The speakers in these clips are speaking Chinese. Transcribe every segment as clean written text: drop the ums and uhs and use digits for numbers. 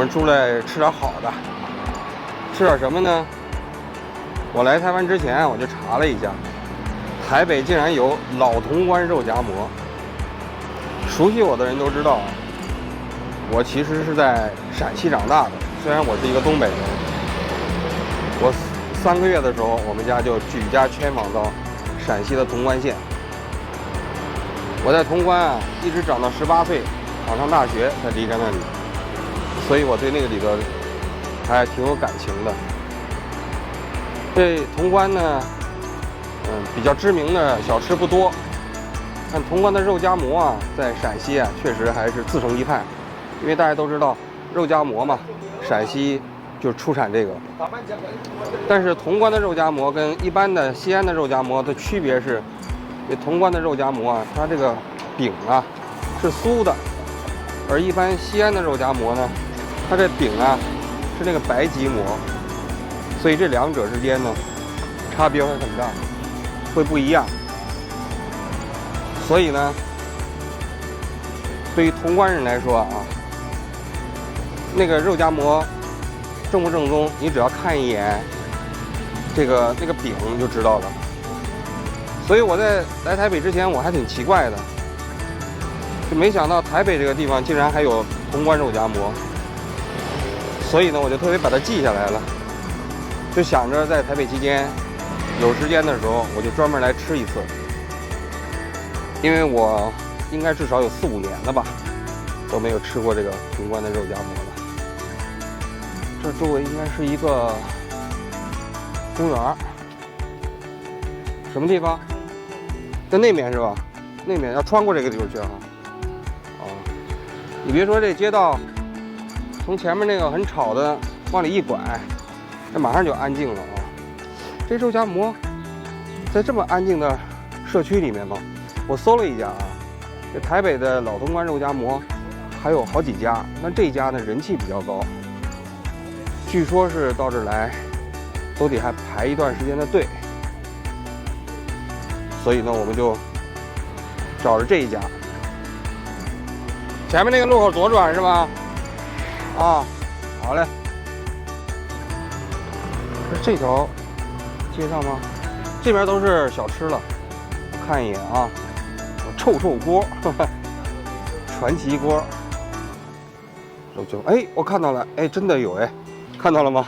咱出来吃点好的，吃点什么呢？我来台湾之前我就查了一下，台北竟然有老潼关肉夹馍。熟悉我的人都知道，我其实是在陕西长大的，虽然我是一个东北人。我3个月的时候，我们家就举家迁往到陕西的潼关县。我在潼关啊，一直长到18岁，考上大学才离开那里，所以我对那个里头还挺有感情的。这潼关呢，比较知名的小吃不多，但潼关的肉夹馍啊，在陕西啊，确实还是自成一派。因为大家都知道肉夹馍嘛，陕西就出产这个。但是潼关的肉夹馍跟一般的西安的肉夹馍的区别是，这潼关的肉夹馍啊，它这个饼啊是酥的，而一般西安的肉夹馍呢，它这饼啊是那个白吉馍，所以这两者之间呢差别会很大，会不一样。所以呢，对于潼关人来说啊，那个肉夹馍正不正宗，你只要看一眼那个饼就知道了。所以我在来台北之前，我还挺奇怪的，就没想到台北这个地方竟然还有潼关肉夹馍。所以呢，我就特别把它记下来了，就想着在台北期间有时间的时候，我就专门来吃一次。因为我应该至少有4、5年了吧，都没有吃过这个潼关的肉夹馍了。这周围应该是一个公园，什么地方？在那边是吧？那边要穿过这个地方去啊。哦，你别说这街道，从前面那个很吵的往里一拐，这马上就安静了啊。这肉夹馍在这么安静的社区里面吗？我搜了一家啊，这台北的老潼关肉夹馍还有好几家，但这家呢人气比较高，据说是到这儿来都得还排一段时间的队。所以呢，我们就找着这一家。前面那个路口左转是吧？啊，好嘞。是这条街上吗？这边都是小吃了，我看一眼啊。臭臭锅，传奇锅，肉夹，哎，我看到了，哎，真的有哎，看到了吗？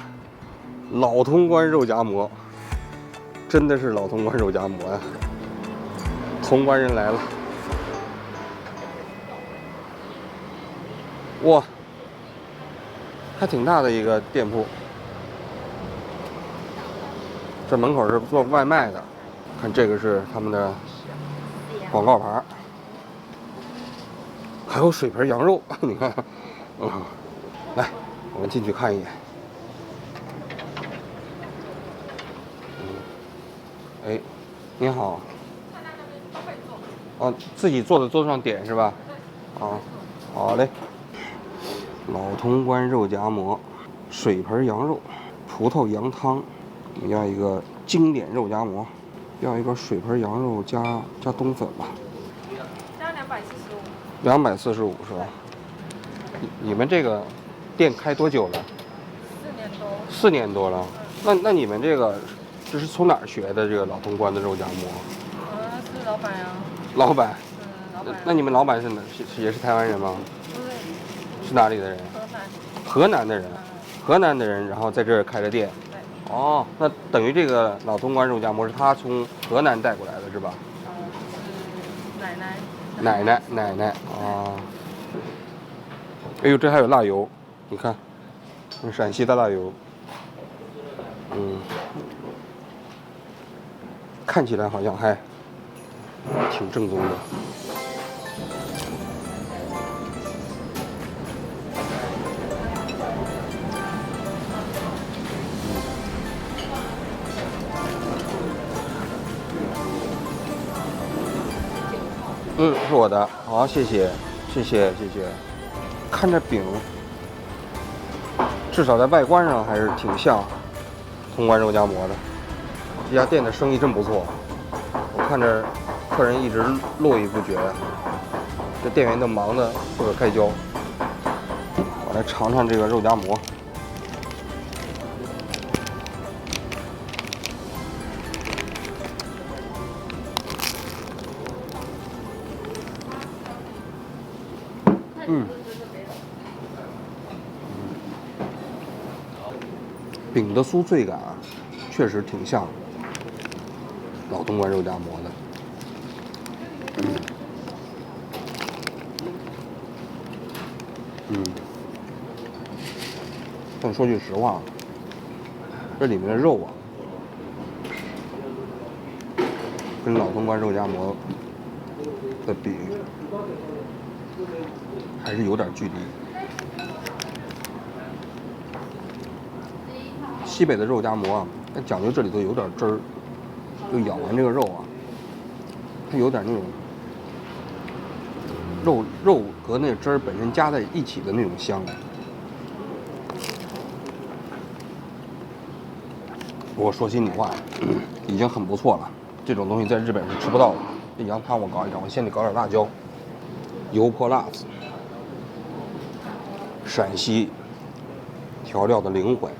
老潼关肉夹馍，真的是老潼关肉夹馍呀！潼关人来了，哇，还挺大的一个店铺。这门口是做外卖的，看这个是他们的广告牌，还有水盆羊肉，你看，来，我们进去看一眼。哎，您好。哦，自己坐在桌子上点是吧？啊，好嘞。老潼关肉夹馍，水盆羊肉，葡萄羊汤，我们要一个经典肉夹馍。要一个水盆羊肉加冬粉吧，加245。245是吧？你们这个店开多久了4年多。4年多了。那你们这是从哪儿学的这个老潼关的肉夹馍？是老板呀。老板。老板。那你们老板是哪？也是台湾人吗？不是。是哪里的人？河南的人。河南的人，然后在这儿开的店。哦，那等于这个老潼关肉夹馍是他从河南带过来的是吧？是奶奶啊！哎呦，这还有辣油，你看，陕西的辣油，看起来好像还挺正宗的。是我的，好，谢谢。看这饼，至少在外观上还是挺像潼关肉夹馍的。这家店的生意真不错，我看着客人一直络绎不绝，这店员都忙得不可开交。好嘞，来尝尝这个肉夹馍。饼的酥脆感啊，确实挺像老东关肉夹馍的。但说句实话，这里面的肉啊，跟老东关肉夹馍的比，还是有点距离。西北的肉夹馍啊，它讲究这里头有点汁儿，就咬完这个肉啊，它有点那种肉和那汁儿本身加在一起的那种香。我说心里话，已经很不错了。这种东西在日本是吃不到的。这羊汤我搞一搞，我先得搞点辣椒，油泼辣子，陕西调料的灵魂。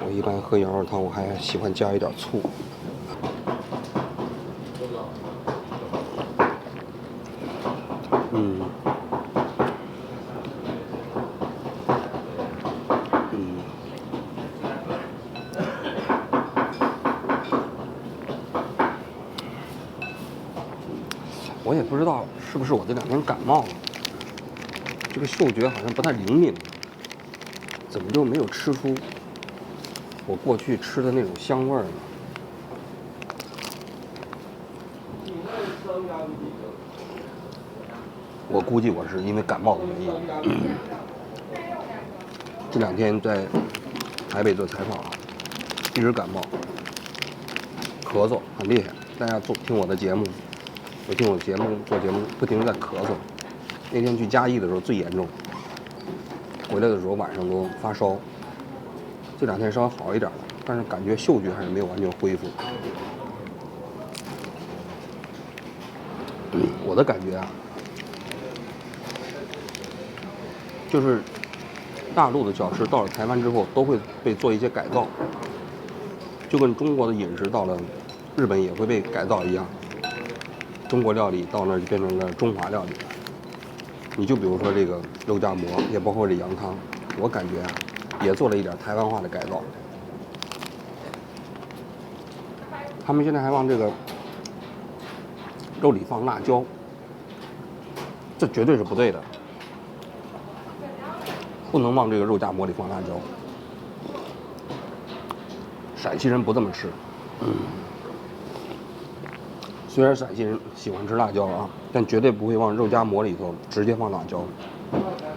我一般喝羊肉汤，我还喜欢加一点醋。我也不知道是不是我这两天感冒了，这个嗅觉好像不太灵敏，怎么就没有吃出我过去吃的那种香味儿呢？我估计我是因为感冒的原因。这两天在台北做采访，一直感冒，咳嗽很厉害。大家听我的节目，听我节目做节目，不停地在咳嗽。那天去嘉义的时候最严重，回来的时候晚上都发烧。这两天稍微好一点了，但是感觉嗅觉还是没有完全恢复。我的感觉啊，就是大陆的小吃到了台湾之后都会被做一些改造，就跟中国的饮食到了日本也会被改造一样。中国料理到那儿就变成了中华料理。你就比如说这个肉夹馍，也包括这羊汤，我感觉啊，也做了一点台湾化的改造。他们现在还往这个肉里放辣椒，这绝对是不对的，不能往这个肉夹馍里放辣椒。陕西人不这么吃。虽然陕西人喜欢吃辣椒啊，但绝对不会往肉夹馍里头直接放辣椒，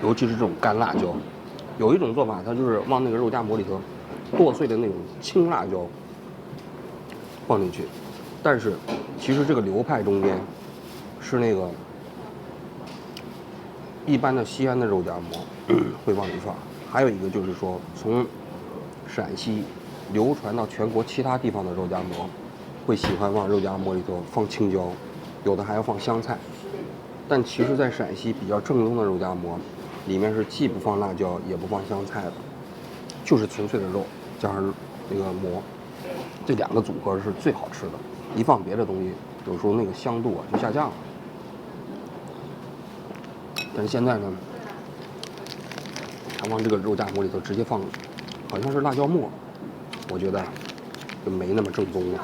尤其是这种干辣椒。有一种做法，它就是往那个肉夹馍里头剁碎的那种青辣椒放进去。但是其实这个流派中间是那个一般的西安的肉夹馍会往里放，还有一个就是说从陕西流传到全国其他地方的肉夹馍，会喜欢往肉夹馍里头放青椒，有的还要放香菜。但其实在陕西比较正宗的肉夹馍里面是既不放辣椒也不放香菜的，就是纯粹的肉加上那个馍，这两个组合是最好吃的。一放别的东西，有时候那个香度啊就下降了。但是现在呢，他往这个肉夹馍里头直接放，好像是辣椒末，我觉得就没那么正宗了。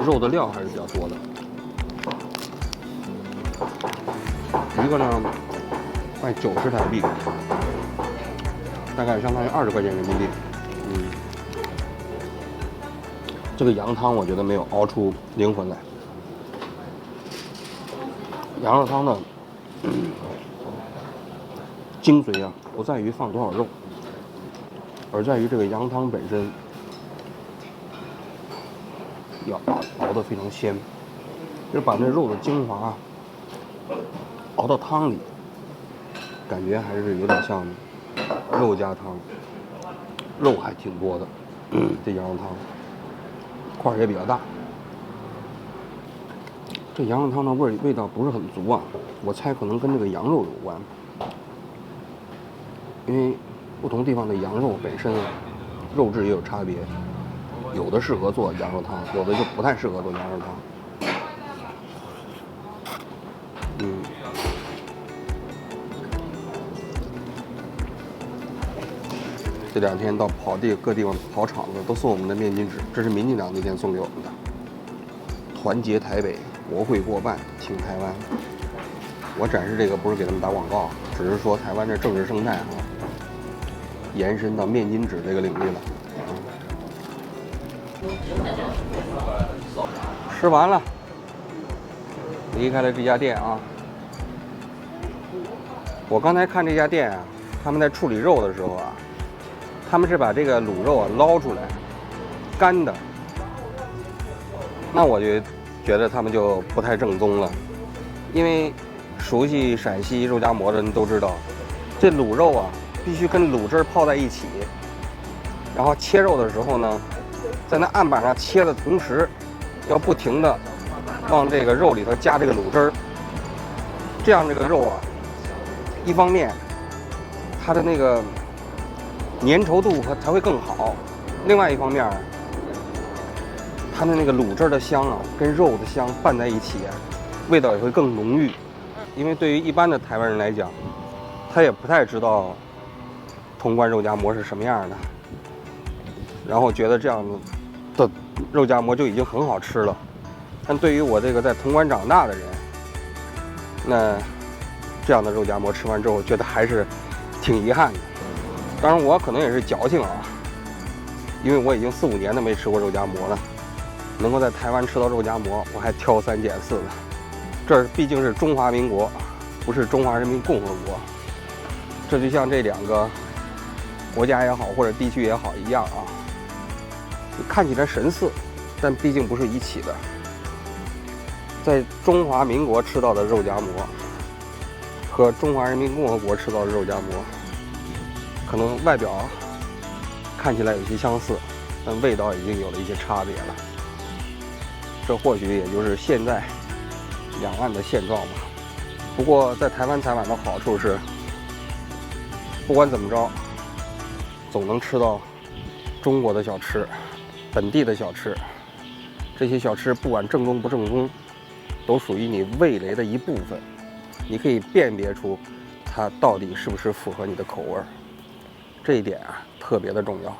肉的料还是比较多的，一个呢卖90台币，大概相当于20块钱人民币。这个羊汤我觉得没有熬出灵魂来。羊肉汤的精髓啊，不在于放多少肉，而在于这个羊汤本身要熬得非常鲜，就是把那肉的精华熬到汤里，感觉还是有点像肉夹汤。肉还挺多的。这羊肉汤块儿也比较大。这羊肉汤的味道不是很足啊，我猜可能跟这个羊肉有关，因为不同地方的羊肉本身啊，肉质也有差别，有的适合做羊肉汤，有的就不太适合做羊肉汤。这2天到各地方跑场子都送我们的面巾纸，这是民进党那天送给我们的。团结台北，国会过半，挺台湾。我展示这个不是给他们打广告，只是说台湾这政治生态啊，延伸到面巾纸这个领域了。吃完了，离开了这家店啊。我刚才看这家店啊，他们在处理肉的时候啊，他们是把这个卤肉啊捞出来，干的。那我就觉得他们就不太正宗了，因为熟悉陕西肉夹馍的人都知道，这卤肉啊必须跟卤汁泡在一起，然后切肉的时候呢，在那案板上切的同时，要不停的往这个肉里头加这个卤汁儿，这样这个肉啊，一方面它的那个粘稠度才会更好，另外一方面它的那个卤汁的香啊，跟肉的香拌在一起啊，味道也会更浓郁。因为对于一般的台湾人来讲，他也不太知道潼关肉夹馍是什么样的，然后觉得这样的肉夹馍就已经很好吃了。但对于我这个在潼关长大的人，那这样的肉夹馍吃完之后，觉得还是挺遗憾的。当然，我可能也是矫情啊，因为我已经4、5年都没吃过肉夹馍了。能够在台湾吃到肉夹馍，我还挑3拣4的。这毕竟是中华民国，不是中华人民共和国。这就像这2个国家也好，或者地区也好一样啊，看起来神似，但毕竟不是一起的。在中华民国吃到的肉夹馍和中华人民共和国吃到的肉夹馍，可能外表看起来有些相似，但味道已经有了一些差别了。这或许也就是现在两岸的现状吧。不过在台湾采访的好处是，不管怎么着，总能吃到中国的小吃，本地的小吃。这些小吃不管正宗不正宗，都属于你味蕾的一部分，你可以辨别出它到底是不是符合你的口味。这一点啊，特别的重要。